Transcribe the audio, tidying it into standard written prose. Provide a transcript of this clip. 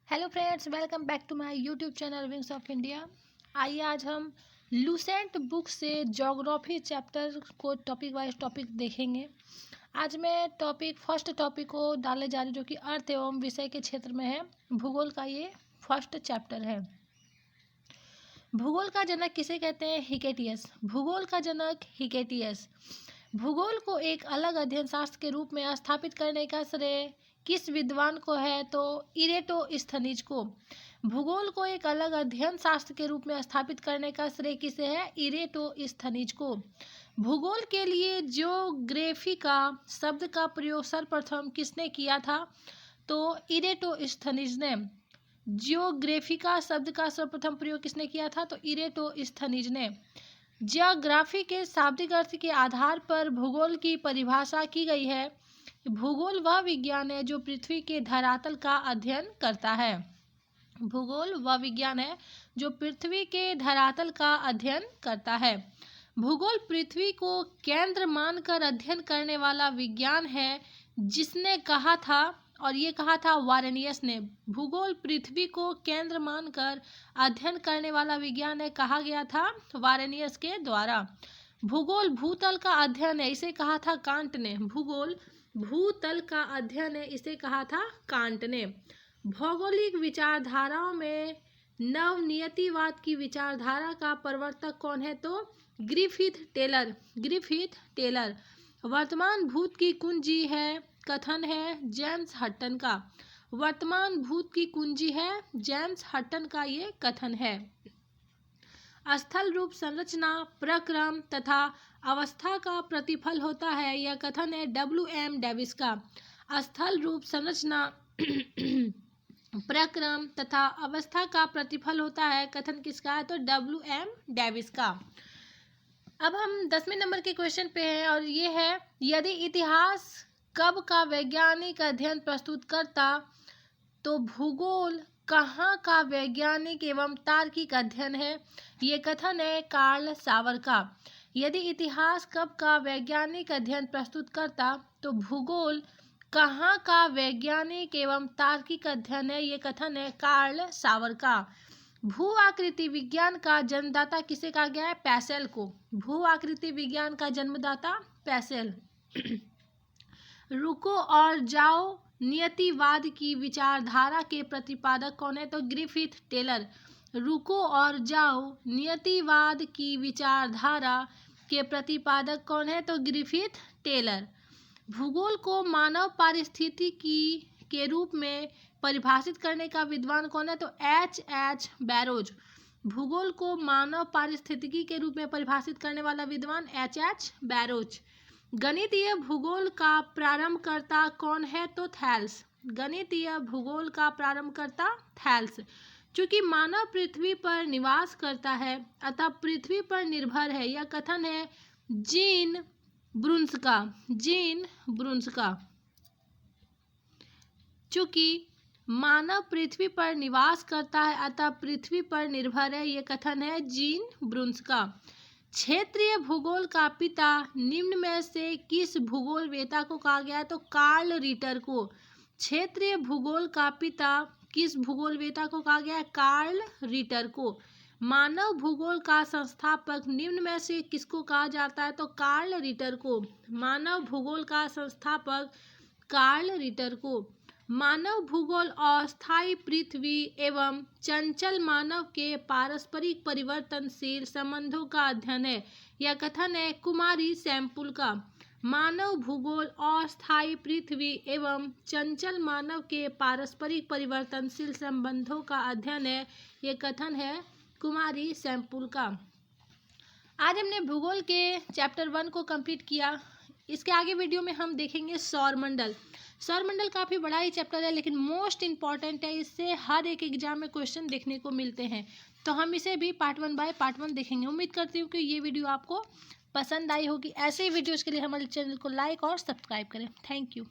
Hello friends, welcome back to my YouTube channel wings of India. आइए आज हम Lucent book से geography chapter को टॉपिक वाइज टॉपिक देखेंगे। आज मैं फर्स्ट टॉपिक को डालने जा रही हूँ, जो कि अर्थ एवं विषय के क्षेत्र में है। भूगोल का ये फर्स्ट चैप्टर है। भूगोल का जनक किसे कहते हैं? हिकेटियस। भूगोल का जनक हिकेटियस। भूगोल को एक अलग अध्ययन शास्त्र के रूप में स्थापित करने का श्रेय किस विद्वान को है? तो इरेटोस्थनीज को। भूगोल को एक अलग अध्ययन शास्त्र के रूप में स्थापित करने का श्रेय किसे है? इरेटोस्थनीज को। भूगोल के लिए ज्योग्राफिका शब्द का प्रयोग सर्वप्रथम किसने किया था? तो इरेटोस्थनीज ने। जियोग्राफिका शब्द का सर्वप्रथम प्रयोग किसने किया था? तो इरेटोस्थनीज ने। जियोग्राफी के शाब्दिक अर्थ के आधार पर भूगोल की परिभाषा की गई है। भूगोल वह विज्ञान है जो पृथ्वी के धरातल का अध्ययन करता है। भूगोल वह विज्ञान है जो पृथ्वी के धरातल का अध्ययन करता है। भूगोल पृथ्वी को केंद्र मानकर अध्ययन करने वाला विज्ञान है, जिसने कहा था, और ये कहा था वारेनियस ने। भूगोल पृथ्वी को केंद्र मानकर अध्ययन करने वाला विज्ञान है, कहा गया था वारेनियस के द्वारा। भूगोल भूतल का अध्ययन है, इसे कहा था कांट ने। भूगोल भूतल का अध्ययन है, इसे कहा था कांट ने। भौगोलिक विचारधाराओं में नवनियतिवाद की विचारधारा का प्रवर्तक कौन है? तो ग्रिफिथ टेलर। Griffith Taylor. वर्तमान भूत की कुंजी है कथन है जेम्स हटन का। वर्तमान भूत की कुंजी है जेम्स हटन का ये कथन है। स्थल रूप संरचना प्रक्रम तथा अवस्था का प्रतिफल होता है, यह कथन है WM डेविस का। स्थल रूप संरचना प्रक्रम तथा अवस्था का प्रतिफल होता है, कथन किसका है? तो WM डेविस का। अब हम 10वें नंबर के क्वेश्चन पे हैं, और ये है, यदि इतिहास कब का वैज्ञानिक अध्ययन प्रस्तुत करता, तो भूगोल कहाँ का वैज्ञानिक एवं तार्किक अध्ययन है? ये कथन है कार्ल सावर का। यदि इतिहास कब का वैज्ञानिक अध्ययन प्रस्तुत करता, तो भूगोल कहाँ का वैज्ञानिक एवं तार्किक अध्ययन है? ये कथन है कार्ल सावर का। भू आकृति विज्ञान का जन्मदाता किसे कहा गया है? पैसेल को। भू आकृति विज्ञान का जन्मदाता पैसेल। रुको और जाओ नियतिवाद की विचारधारा के प्रतिपादक कौन है? तो ग्रिफिथ टेलर। रुको और जाओ नियतिवाद की विचारधारा के प्रतिपादक कौन है? तो ग्रिफिथ टेलर। भूगोल को मानव पारिस्थितिकी के रूप में परिभाषित करने का विद्वान कौन है? तो H.H. बैरोज। भूगोल को मानव पारिस्थितिकी के रूप में परिभाषित करने वाला विद्वान H.H. बैरोज। गणितीय भूगोल का प्रारंभकर्ता कौन है? तो थैल्स। गणितीय भूगोल का प्रारंभकर्ता थैल्स। चूंकि मानव पृथ्वी पर निवास करता है अतः पृथ्वी पर निर्भर है, यह कथन है जीन ब्रुन्स का। जीन ब्रुन्स का। चूंकि मानव पृथ्वी पर निवास करता है अतः पृथ्वी पर निर्भर है, यह कथन है जीन ब्रुन्स का। क्षेत्रीय भूगोल का पिता निम्न में से किस भूगोलवेत्ता को कहा गया है? तो कार्ल रिटर को। क्षेत्रीय भूगोल का पिता किस भूगोलवेत्ता को कहा गया है? कार्ल रिटर को। मानव भूगोल का संस्थापक निम्न में से किसको कहा जाता है? तो कार्ल रिटर को। मानव भूगोल का संस्थापक कार्ल रिटर को। मानव भूगोल अस्थायी पृथ्वी एवं चंचल मानव के पारस्परिक परिवर्तनशील संबंधों का अध्ययन है, यह कथन है कुमारी सैंपुल का। मानव भूगोल अस्थायी पृथ्वी एवं चंचल मानव के पारस्परिक परिवर्तनशील संबंधों का अध्ययन है, यह कथन है कुमारी सैंपुल का। आज हमने भूगोल के चैप्टर 1 को कंप्लीट किया। इसके आगे वीडियो में हम देखेंगे सौरमंडल। सौरमंडल काफ़ी बड़ा ही चैप्टर है, लेकिन मोस्ट इम्पॉर्टेंट है। इससे हर एक एग्जाम में क्वेश्चन देखने को मिलते हैं, तो हम इसे भी पार्ट 1 बाय पार्ट 1 देखेंगे। उम्मीद करती हूँ कि ये वीडियो आपको पसंद आई होगी। ऐसे ही वीडियोज़ के लिए हमारे चैनल को लाइक और सब्सक्राइब करें। Thank you.